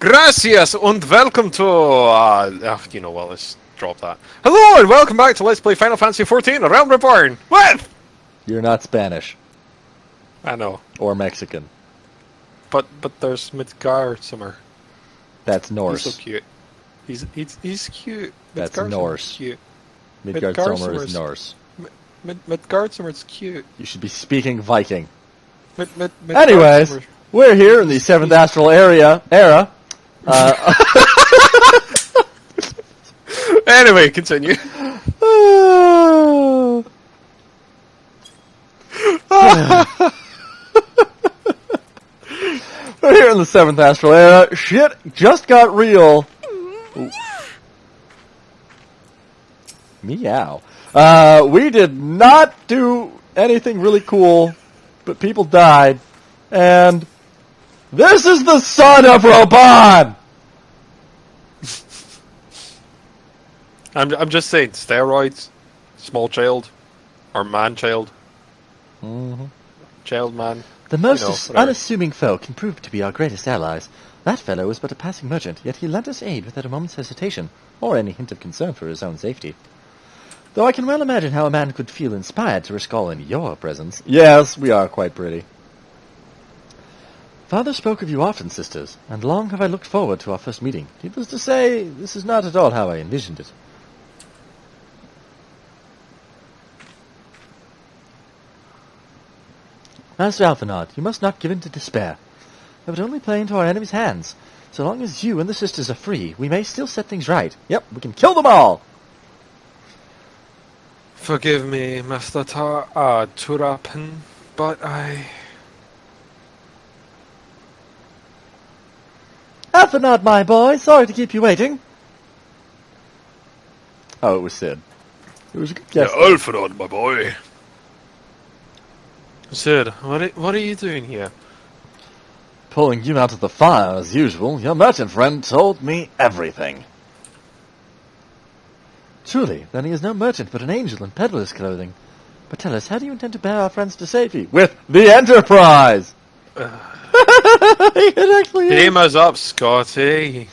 Gracias and welcome to, you know what, let's drop that. Hello and welcome back to Let's Play Final Fantasy XIV, Realm Reborn. What? You're not Spanish. I know. Or Mexican. But there's Midgard somewhere. That's Norse. He's so cute. He's cute. That's Midgard Norse. Cute. Midgard Sommer is Norse. Midgard Sommer's cute. You should be speaking Viking. Anyways, we're here in the 7th Astral era. Anyway, continue. We're here in the 7th Astral era. Shit just got real. Meow. We did not do anything really cool, but people died. And this is the son of Reborn! I'm just saying, steroids, small child, or man child. Mm-hmm. Child man. The most unassuming foe can prove to be our greatest allies. That fellow was but a passing merchant, yet he lent us aid without a moment's hesitation, or any hint of concern for his own safety. Though I can well imagine how a man could feel inspired to risk all in your presence. Yes, we are quite pretty. Father spoke of you often, sisters, and long have I looked forward to our first meeting. Needless to say, this is not at all how I envisioned it. Master Alphinaud, you must not give in to despair. That would only play into our enemy's hands. So long as you and the sisters are free, we may still set things right. Yep, we can kill them all! Forgive me, Master Turapin, but I... Alphinaud, my boy, sorry to keep you waiting. Oh, it was Sid. It was a good guess. Yeah, Alphinaud, my boy. Sid, what are you doing here? Pulling you out of the fire, as usual. Your merchant friend told me everything. Truly, then he is no merchant, but an angel in peddler's clothing. But tell us, how do you intend to bear our friends to safety? With the Enterprise! It actually is. Beam us up, Scotty.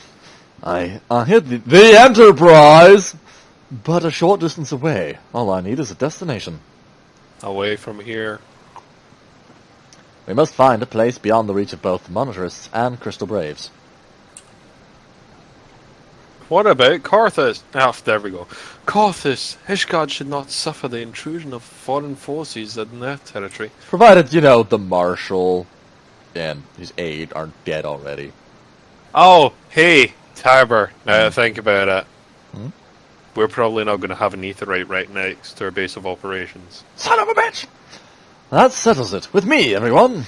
I hit the Enterprise! But a short distance away. All I need is a destination. Away from here. We must find a place beyond the reach of both the Monitarists and Crystal Braves. What about Carthus? There we go. Carthus, Ishgard should not suffer the intrusion of foreign forces in their territory. Provided, you know, the Marshal and his aide aren't dead already. Oh, hey, Tiber, now I think about it. We're probably not going to have an Aetheryte right next to our base of operations. Son of a bitch! That settles it. With me, everyone!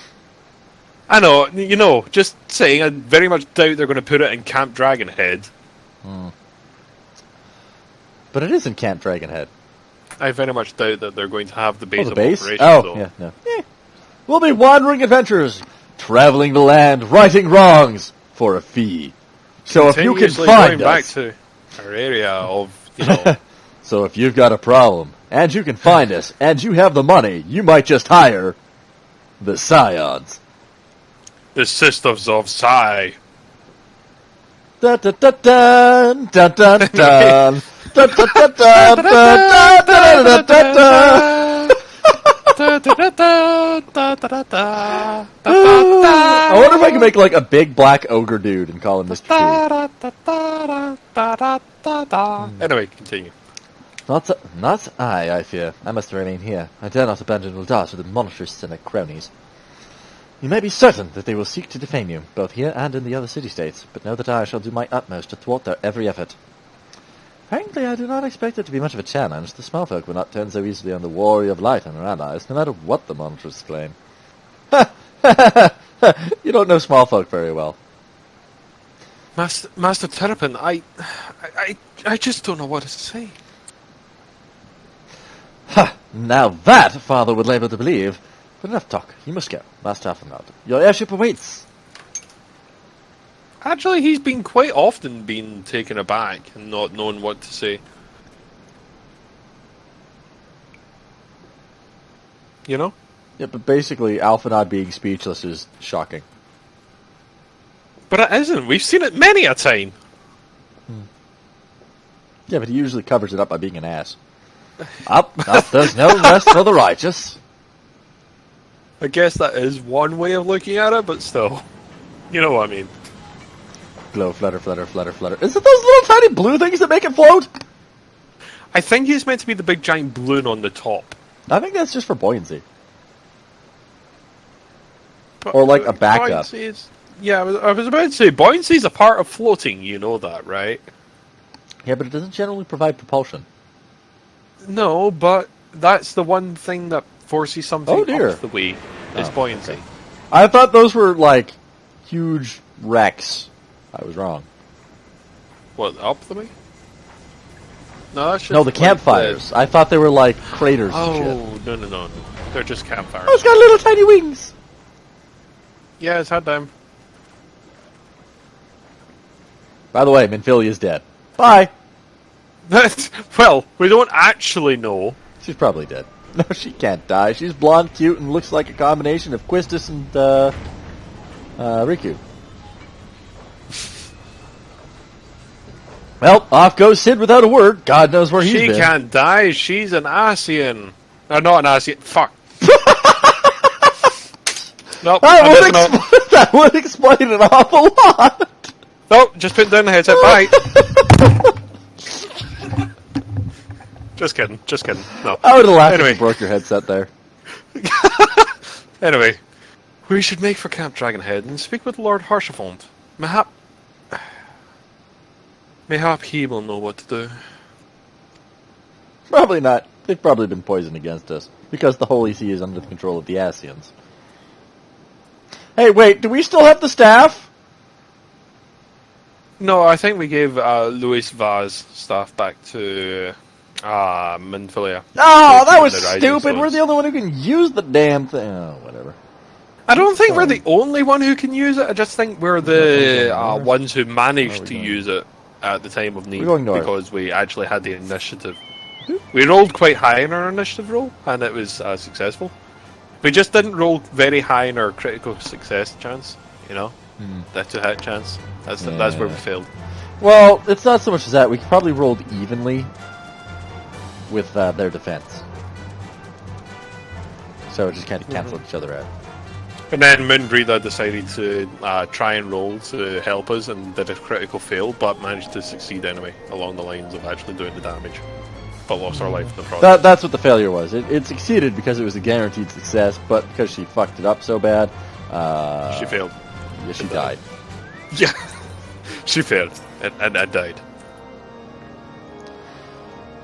I know, you know, just saying, I very much doubt they're going to put it in Camp Dragonhead. But it is in Camp Dragonhead. I very much doubt that they're going to have the base the of base? operations, Oh, though. yeah, no. We'll be wandering adventurers, traveling the land, righting wrongs, for a fee. So if you can Continuously find going back us... to our area of, you know... So if you've got a problem, and you can find us, and you have the money, you might just hire the Scions. the Sisters of Psy. Dun dun dun dun dun dun dun. Dun, dun, dun, dun, dun, dun, dun, dun, dun. I wonder if I can make like a big black ogre dude and call him Mr. T. Anyway, continue. Not I fear. I must remain here. I dare not abandon Uldar to the monarchists and their cronies. You may be certain that they will seek to defame you, both here and in the other city-states, but know that I shall do my utmost to thwart their every effort. Frankly, I do not expect it to be much of a challenge. The small folk will not turn so easily on the Warrior of Light and her allies, no matter what the monarchists claim. You don't know small folk very well. Master Terrapin, I just don't know what to say. Ha! Now that Father would labour to believe. But enough talk. You must go. Master Alphinaud. Your airship awaits. Actually, he's been quite often being taken aback and not knowing what to say. You know? Yeah, but basically, Alphinaud being speechless is shocking. But it isn't. We've seen it many a time. Yeah, but he usually covers it up by being an ass. Up, there's no rest for the righteous. I guess that is one way of looking at it, but still. You know what I mean. Glow, flutter, flutter, flutter, flutter. Is it those little tiny blue things that make it float? I think he's meant to be the big giant balloon on the top. I think that's just for buoyancy. But, Or like a backup. Yeah, I was about to say, buoyancy is a part of floating, you know that, right? Yeah, but it doesn't generally provide propulsion. No, but that's the one thing that forces something up the way. Is buoyancy. Okay. I thought those were like huge wrecks. I was wrong. What, up the way? No, that's just No, the campfires. I thought they were like craters and shit. Oh, no. They're just campfires. Oh, it's got little tiny wings! Yeah, it's had them. By the way, Minfilia is dead. Bye! Well, we don't actually know. She's probably dead. No, she can't die. She's blonde, cute, and looks like a combination of Quistis and, Riku. Well, off goes Sid without a word. God knows where he's been. She can't die. She's an Asian. Not an Asian. Fuck. Nope. That would explain an awful lot. Nope. Just put down the headset. Bye. Just kidding. No. I would have laughed if you broke your headset there. Anyway, we should make for Camp Dragonhead and speak with Lord Harshafont. Mayhap he will know what to do. Probably not. They've probably been poisoned against us, because the Holy See is under the control of the Asians. Hey, wait, do we still have the staff? No, I think we gave Louis Vaz staff back to Minfilia. Oh, that was stupid! We're the only one who can use the damn thing. Oh, whatever. I don't think we're the only one who can use it, I just think we're the ones who managed to use it at the time of need, because we actually had the initiative. We rolled quite high in our initiative roll, and it was successful. We just didn't roll very high in our critical success chance, you know? That to hit chance. That's where we failed. Well, it's not so much as that. We probably rolled evenly with their defense. So it just kind of canceled each other out. And then Moonbreather decided to try and roll to help us and did a critical fail, but managed to succeed anyway, along the lines of actually doing the damage. But lost our life in the process. That's what the failure was. It succeeded because it was a guaranteed success, but because she fucked it up so bad... she failed. Yeah, she died. Yeah, she failed and died.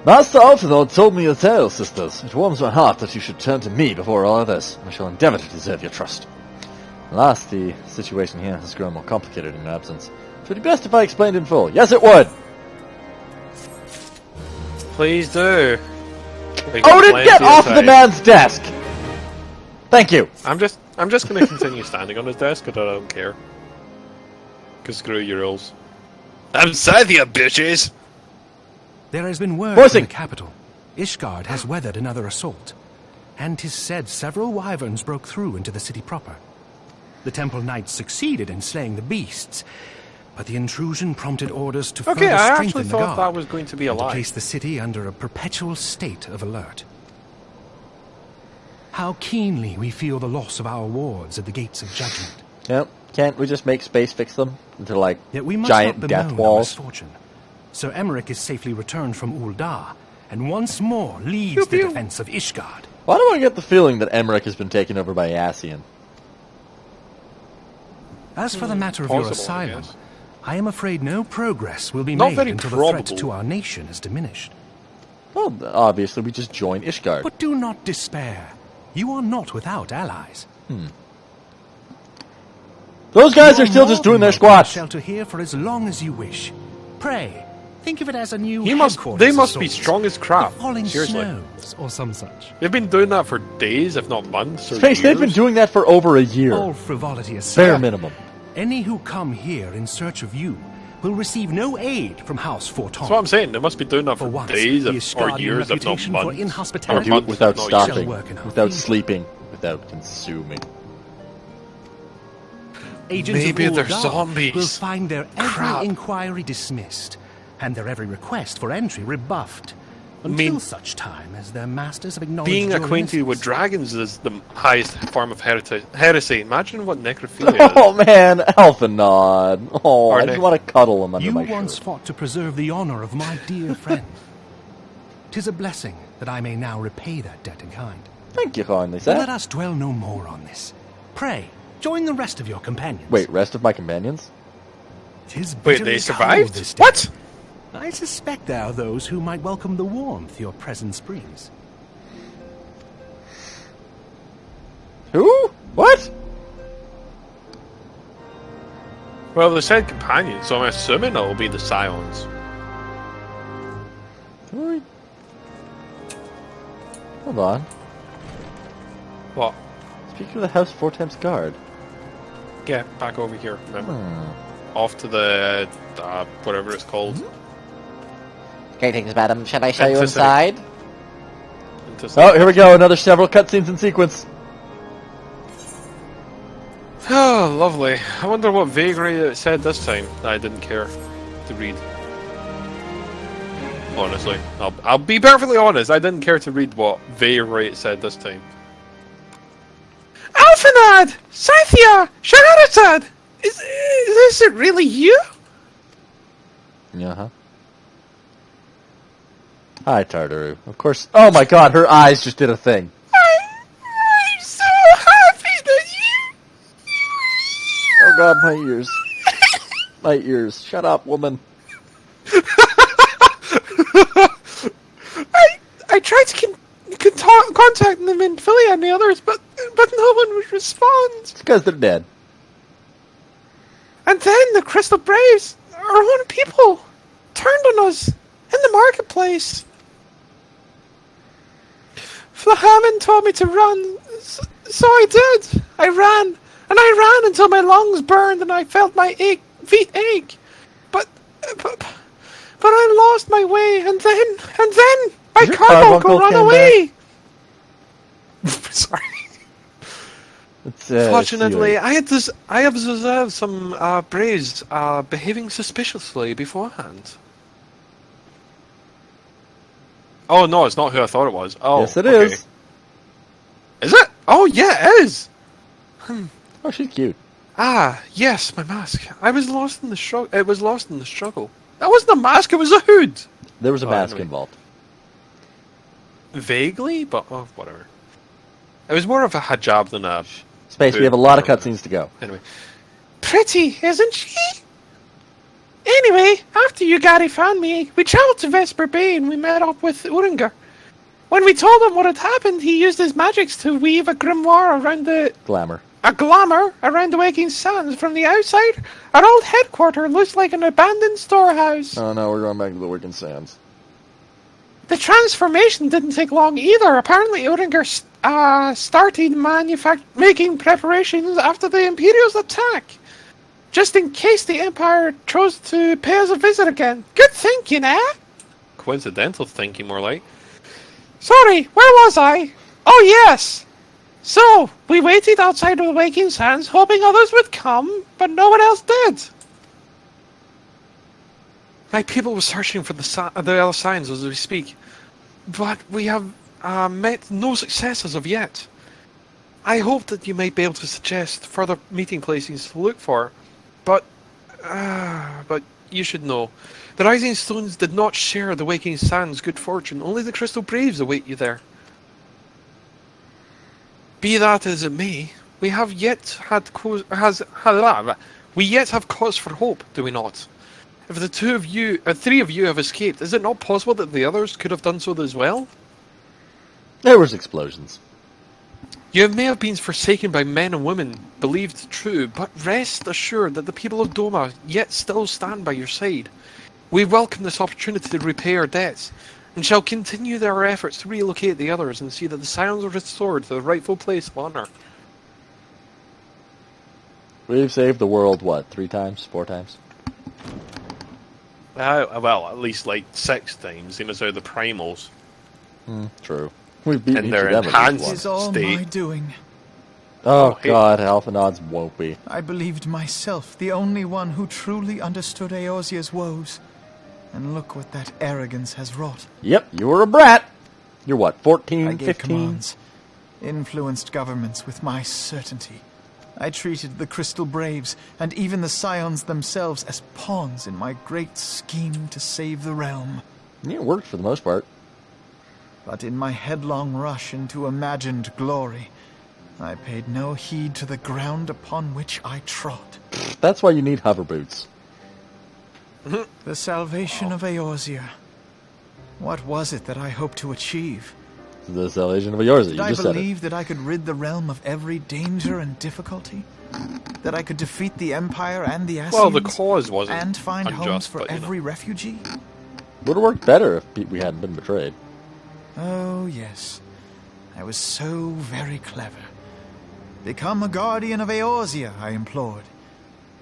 Master Alphinaud told me a tale, sisters. It warms my heart that you should turn to me before all others. I shall endeavour to deserve your trust. Alas, the situation here has grown more complicated in my absence. It would be best if I explained in full. Yes, it would! Please do. Odin, get off the man's desk! Thank you. I'm just going to continue standing on his desk, because I don't care. Because screw your rules. I'm Scythia, bitches! There has been word Voicing. from the capital. Ishgard has weathered another assault. And 'tis said several wyverns broke through into the city proper. The temple knights succeeded in slaying the beasts, but the intrusion prompted orders to further I strengthen actually the thought guard that was going to be a and to lie. place the city under a perpetual state of alert. How keenly we feel the loss of our wards at the gates of judgment. Yep. Can't we just make space fix them into, like, Yet we must giant not death bemoan our walls? misfortune. Sir Emmerich is safely returned from Uldar, and once more leads the defense of Ishgard. Why do I get the feeling that Emmerich has been taken over by Asian? As for the matter of your Possible, asylum, yes. I am afraid no progress will be Not made very until the probable. threat to our nation is diminished. Well, obviously we just join Ishgard. But do not despair. You are not without allies. Those guys You are still more just doing than their welcome squats. to shelter here for as long as you wish. Pray, think of it as a new They headquarters must of be sorts. strong as crap. The falling Seriously. snows, or some such. They've been doing that for days, if not months, or Space, they've been years. doing that for over a year. All frivolity aside, Bare minimum. any who come here in search of you will receive no aid from House Forton. That's what I'm saying. They must be doing that for once, days the or Ishgardian years, if not reputation for months. inhospitality Or Do it months, without not stopping, shall work in our without favor. sleeping, without consuming. Agents Maybe of they're Ul'dah zombies. will find their Crap. every inquiry dismissed, and their every request for entry rebuffed, until such time as their masters have acknowledged Being your acquainted with innocence. dragons is the highest form of heresy. Imagine what necrophilia Oh man, Alphanod. Oh, Or I just Nick. want to cuddle him under You my once shirt. fought to preserve the honor of my dear friend. 'Tis a blessing that I may now repay that debt in kind. Thank you kindly, But let sir. us dwell no more on this. Pray, join the rest of your companions. Wait, rest of my companions? 'Tis Wait, bitterly they cold survived? this day. What? I suspect there are those who might welcome the warmth your presence brings. Who? What? Well, they said companions, so I'm assuming it'll be the Scions. Who? Hold on. What? Speaking of the House 4 times guard. Get back over here, remember? Hmm. Off to the, whatever it's called. Greetings, madam. Shall I show you Anticity. inside? Into Oh, here we go. Another several cutscenes in sequence. Oh, lovely. I wonder what vagary it said this time that I didn't care to read. Honestly. I'll be perfectly honest, I didn't care to read what vagary it said this time. Alphanad! Scythia! Scheherazade! Is this it really you? Uh-huh. Hi, Tartaru. Of course. Oh my god, her eyes just did a thing. I'm so happy that you... Oh god, my ears. My ears. Shut up, woman. I tried to contact them in Philly and the others, but no one would respond. It's because they're dead. And then the Crystal Braves, our own people, turned on us in the marketplace. Flahaman told me to run, so I did. I ran, and I ran until my lungs burned and I felt my feet ache. But I lost my way, and then my Is your carbuncle carbuncle ran came away. Sorry. It's, Fortunately, I have observed some braves behaving suspiciously beforehand. Oh no, it's not who I thought it was. Oh, yes, it okay. is. Is it? Oh yeah, it is. Oh, she's cute. Ah, yes, my mask. I was lost in the struggle. It was lost in the struggle. That wasn't a mask. It was a hood. There was a mask anyway. involved. Vaguely, but oh, whatever. It was more of a hijab than a... Space, we have a lot of cutscenes to go. Anyway. Pretty, isn't she? Anyway, after Ugari found me, we traveled to Vesper Bay and we met up with Uringer. When we told him what had happened, he used his magics to weave a grimoire around the... Glamour. A glamour around the Waking Sands. From the outside, our old headquarters looks like an abandoned storehouse. Oh no, we're going back to the Waking Sands. The transformation didn't take long either. Apparently, Uringer started making preparations after the Imperial's attack, just in case the Empire chose to pay us a visit again. Good thinking, eh? Coincidental thinking, more like. Sorry, where was I? Oh, yes! So, we waited outside of the Waking Sands, hoping others would come, but no one else did. My people were searching for the other signs as we speak, but we have met no success as of yet. I hope that you may be able to suggest further meeting places to look for, but you should know, the Rising Stones did not share the Waking Sands' good fortune. Only the Crystal Braves await you there. Be that as it may, we have yet have cause for hope, do we not? If the three of you have escaped, is it not possible that the others could have done so as well? There was explosions. You may have been forsaken by men and women, believed true, but rest assured that the people of Doma yet still stand by your side. We welcome this opportunity to repay our debts, and shall continue their efforts to relocate the others and see that the Scions are restored to the rightful place of honor. We've saved the world, what, 3 times? 4 times? Well, at least like 6 times, seeing as how the primals. True. We've beaten And each they're of them at least enhanced. once. It is all State. my doing. Oh God, Alphinaud's won't be. I believed myself the only one who truly understood Eorzea's woes. And look what that arrogance has wrought. Yep, you were a brat. You're what, 14, I gave 15? commands, influenced governments with my certainty. I treated the Crystal Braves and even the Scions themselves as pawns in my great scheme to save the realm. Yeah, it worked for the most part. But in my headlong rush into imagined glory, I paid no heed to the ground upon which I trod. That's why you need hover boots. The salvation of Eorzea. What was it that I hoped to achieve? The salvation of Eorzea, you Did I just said it. believe that I could rid the realm of every danger and difficulty? That I could defeat the Empire and the Ascians? Well, the cause wasn't and find unjust, homes for but, every refugee? Would have worked better if we hadn't been betrayed. Oh, yes. I was so very clever. Become a guardian of Eorzea, I implored,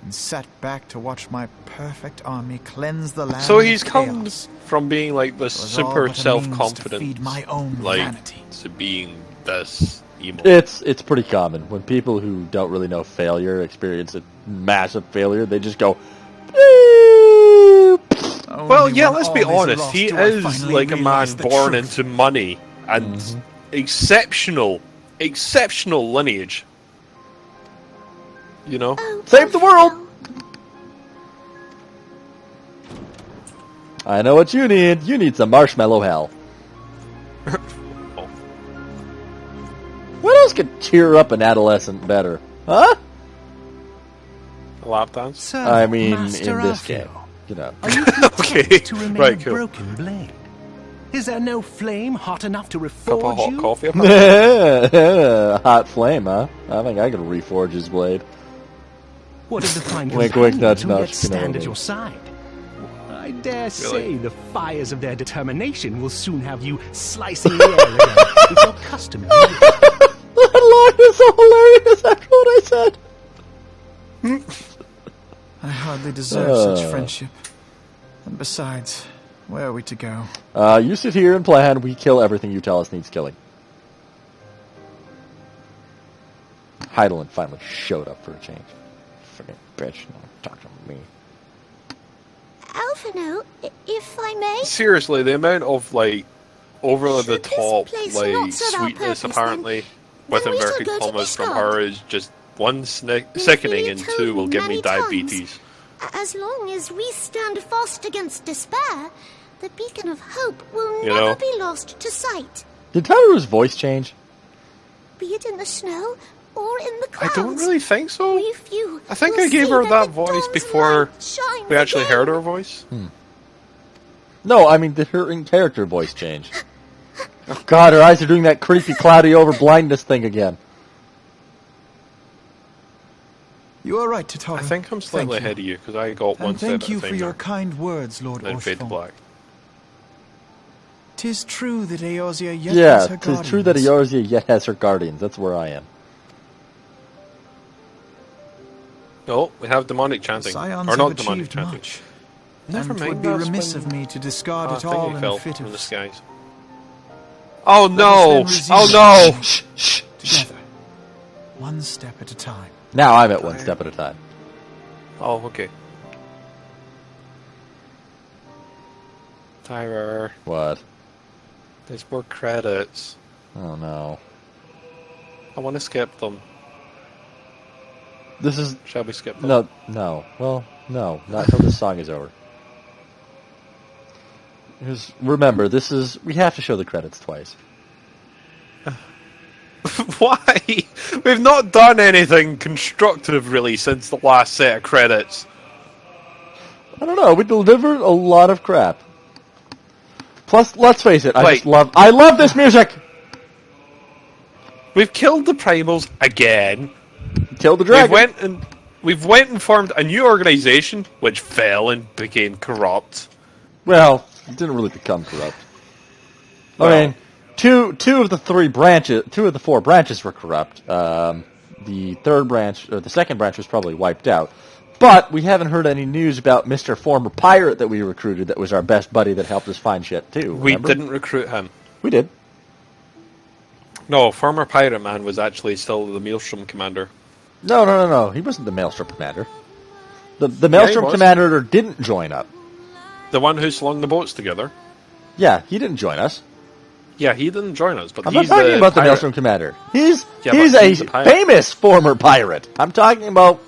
and sat back to watch my perfect army cleanse the land. So he's of come chaos. from being like this super self-confident, feed my own like, vanity. to being this emo. It's pretty common. When people who don't really know failure experience a massive failure, they just go, Well, yeah, let's be honest. He is like a man born into money and exceptional lineage. You know? save the world! I know what you need. You need some marshmallow hell. What else could cheer up an adolescent better? Huh? A lap dance? Sir, I mean, Master in this Alfio, game. You know. Are you content Okay, to remain right, a cool. broken blade? Is there no flame hot enough to Cup of reforge hot you? coffee? Hot flame, huh? I think I could reforge his blade. What of the fine Wink, wink, companions nudge, who nudge, yet you know what I stand at mean. your side? I dare say the fires of their determination will soon have you slicing the air again with your customary. That line is so hilarious. That's what I said. I hardly deserve such friendship. And besides, where are we to go? You sit here and plan. We kill everything you tell us needs killing. Heidelin finally showed up for a change. Fucking bitch. Don't talk to me. Alphino, if I may? Seriously, the amount of, like, over-the-top, Should this place like, not serve our sweetness, purpose, apparently, with then we shall inverted go to commas from Ishgard. her is just one sickening, and told two will give me many times. diabetes. As long as we stand fast against despair, the beacon of hope will You never know? be lost to sight. Did Taru's voice change? Be it in the snow or in the I clouds. don't really think so. We few I think will I gave see her that that the voice dawn's before light shines we actually again. heard her voice. No, I mean, did her in-character voice change? Oh god, her eyes are doing that creepy, cloudy over blindness thing again. You are right, Tataru. I think I'm slightly Thank you. ahead of you, because I got one And step thank at you a for time your there, kind words, Lord then fade to Orshfon. black. 'Tis true that Eorzea yet Yeah, has her it's true that guardians. Eorzea yet has her guardians. That's where I am. No, we have demonic chanting. Scions Or have not demonic achieved chanting. much. Never and mind, 'twould be that's remiss when of me to discard it thingy all in a fell fit from of... the skies. Oh no! Let us then Oh resume no! Shh, shh, shh. Together. One step at a time. Now I'm at one step at a time. Oh, okay. Tyler, What? there's more credits. Oh no. I want to skip them. This is... Shall we skip them? No. Well, no. Not until this song is over. Remember, this is... We have to show the credits twice. Why? We've not done anything constructive, really, since the last set of credits. I don't know. We delivered a lot of crap. Plus, let's face it, I Wait. love this music! We've killed the primals again. Kill the dragon. We've went and formed a new organization, which fell and became corrupt. Well, it didn't really become corrupt. Well- I mean, two of the four branches were corrupt. The third branch, or the second branch, was probably wiped out. But we haven't heard any news about Mr. Former Pirate that we recruited. That was our best buddy that helped us find shit too. We remember? didn't recruit him. We did. No, former pirate man was actually still the Maelstrom commander. No. He wasn't the Maelstrom commander. The Maelstrom commander didn't join up. The one who slung the boats together? Yeah, he didn't join us. Yeah, he didn't join us, but I'm not talking about the Maelstrom commander. He's a famous former pirate. I'm talking about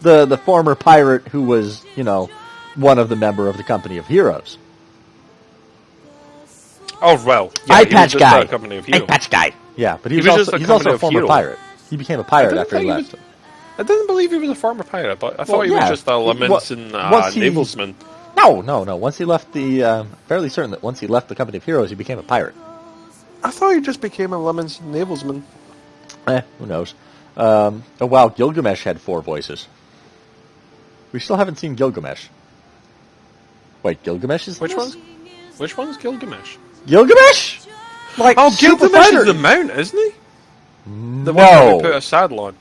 the former pirate who was, one of the member of the Company of Heroes. Oh, well. Yeah, Eye patch guy. Eye patch guy. Yeah, but he's also a former pirate. He became a pirate after he left. I didn't believe he was a former pirate, but I thought he was just a lemons and navalsman. No. Once he left fairly certain that once he left the Company of Heroes, he became a pirate. I thought he just became a lemons and navalsman. Who knows? Oh, wow, Gilgamesh had 4 voices. We still haven't seen Gilgamesh. Wait, Gilgamesh is Which one? Which one's Gilgamesh? Gilgamesh? Gilgamesh is the mount, isn't he? The one who put a saddle on.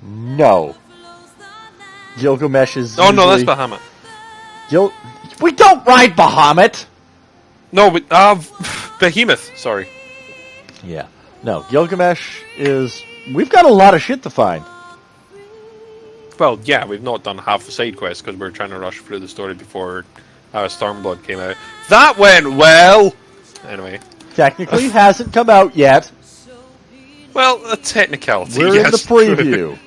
No. Gilgamesh is Oh, no, that's Bahamut. We don't ride Bahamut! No, Behemoth, sorry. Yeah. No, Gilgamesh is... We've got a lot of shit to find. Well, yeah, we've not done half the side quests because we're trying to rush through the story before Stormblood came out. That went well! Anyway. Technically hasn't come out yet. Well, a technicality, We're in the preview.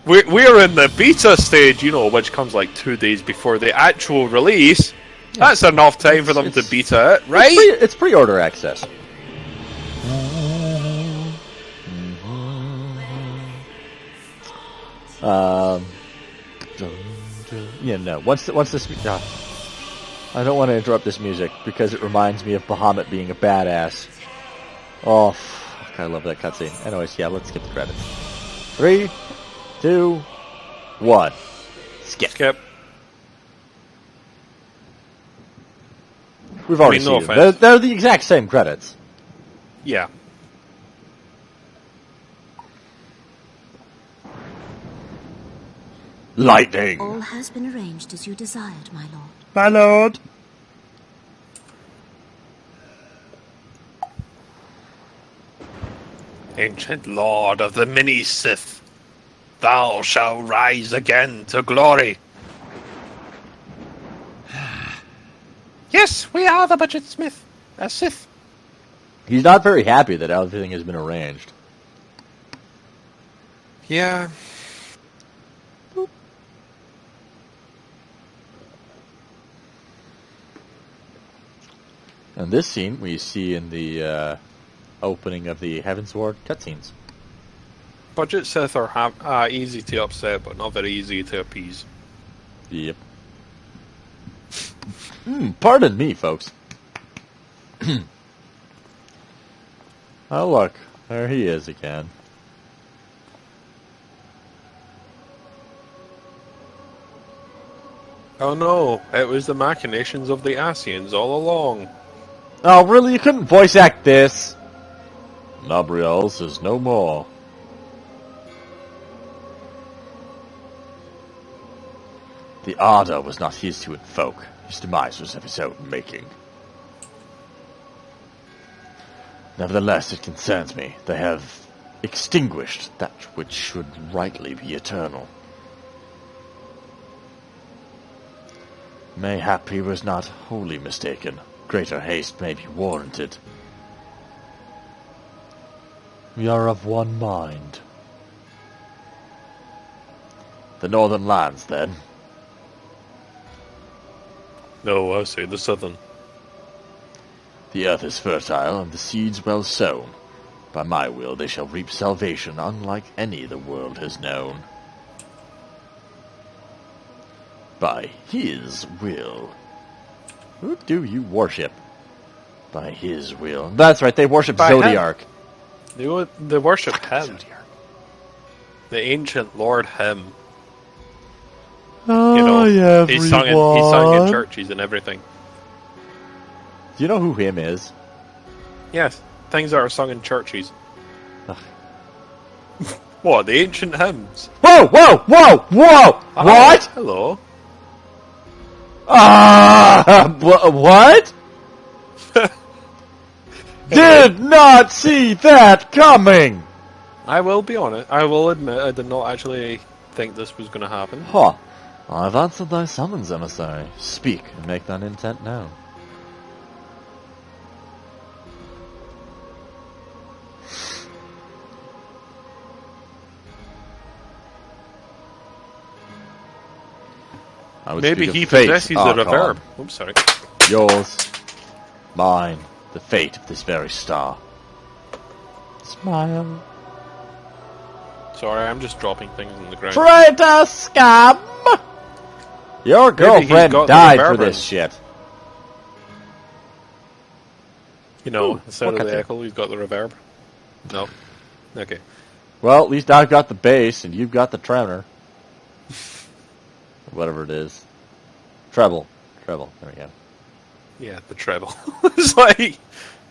We're in the beta stage, which comes like 2 days before the actual release. Yeah. That's enough time for them to beta it, right? It's pre-order access. Once this... I don't want to interrupt this music because it reminds me of Bahamut being a badass. Oh, fuck, I love that cutscene. Anyways, yeah, let's skip the credits. 3, 2, 1. Skip. We've already seen them. They're the exact same credits. Yeah. Lightning! All has been arranged as you desired, my lord. My lord! Ancient lord of the mini-Sith, thou shalt rise again to glory. Yes, we are the budget Sith. He's not very happy that everything has been arranged. Yeah. Boop. And this scene we see in the opening of the Heavensward cutscenes. Budget Sith are easy to upset, but not very easy to appease. Yep. Pardon me, folks. Oh, look. There he is again. Oh no, it was the machinations of the Asians all along. Oh, really? You couldn't voice act this? Nabriel says no more. The ardor was not his to invoke. His demise was of his own making. Nevertheless, it concerns me. They have extinguished that which should rightly be eternal. Mayhap he was not wholly mistaken. Greater haste may be warranted. We are of one mind. The northern lands, then? No, I say the southern. The earth is fertile, and the seeds well sown. By my will they shall reap salvation unlike any the world has known. By his will. Who do you worship? By his will. That's right, they worship Zodiark. They worship him. Zodiark. The ancient Lord Him. Oh, yeah, he's sung in churches and everything. Do you know who him is? Yes, things that are sung in churches. What, the ancient hymns? Whoa! What? Hello. What? Did not see that coming! I will be honest. I will admit I did not actually think this was going to happen. Ha! I've answered thy summons, emissary. Speak, and make thine intent known. Maybe he possesses the reverb. Oops, sorry. Yours, mine, the fate of this very star. Smile. Sorry, I'm just dropping things on the ground. Traitor scum! Your girlfriend died for this shit. You know, instead of the echo, he's got the reverb. No? Okay. Well, at least I've got the bass and you've got the tremor. Whatever it is. Treble. Treble. There we go. Yeah, the treble. It's like,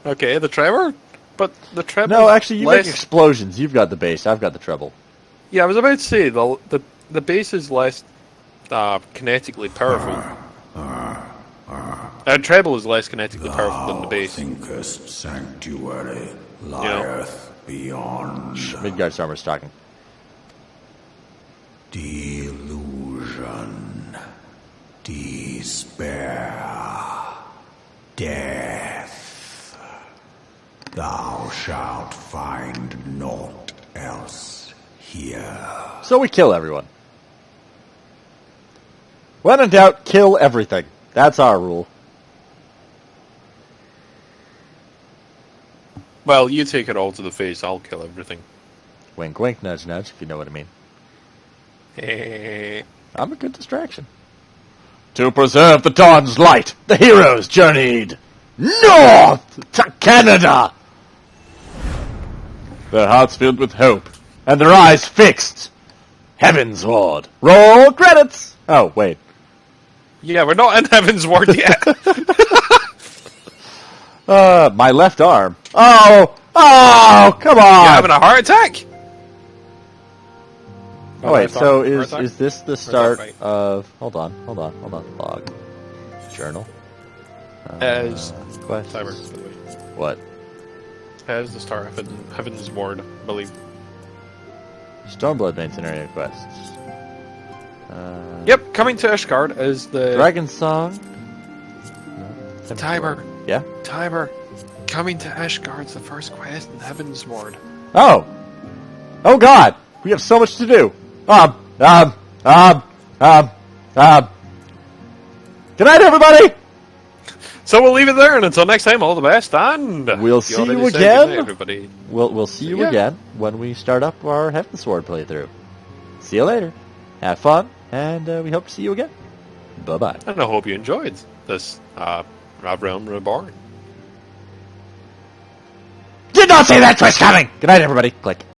okay, the tremor? But the treble... No, actually, you make explosions. You've got the bass. I've got the treble. Yeah, I was about to say, the bass is less kinetically powerful. Treble is less kinetically powerful than the bass. Thinkest sanctuary lieth beyond. Midgard's armor's talking. Delusion, despair, death. Thou shalt find naught else here. So we kill everyone. When in doubt, kill everything. That's our rule. Well, you take it all to the face, I'll kill everything. Wink, wink, nudge, nudge, if you know what I mean. I'm a good distraction. To preserve the dawn's light, the heroes journeyed north to Canada. Their hearts filled with hope, and their eyes fixed heavensward. Roll credits! Oh, wait. Yeah, we're not in Heavensward yet. My left arm. Oh, come on! You're having a heart attack? Oh wait, so is this the start of... Hold on, log. Journal. As... Quest. Timer, by the way. What? As the start of Heavensward, I believe. Stormblood main scenario quests. Yep, coming to Ishgard is the... Dragon Song? No. Timer. Yeah? Timer. Coming to Ishgard's the first quest in Heavensward. Oh! Oh god! We have so much to do! Good night, everybody! So we'll leave it there, and until next time, all the best, and... We'll see you again! Everybody. We'll see you again when we start up our Heavensward playthrough. See you later. Have fun, and we hope to see you again. Bye-bye. And I hope you enjoyed this Realm Reborn. Did not see that twist coming! Good night, everybody. Click.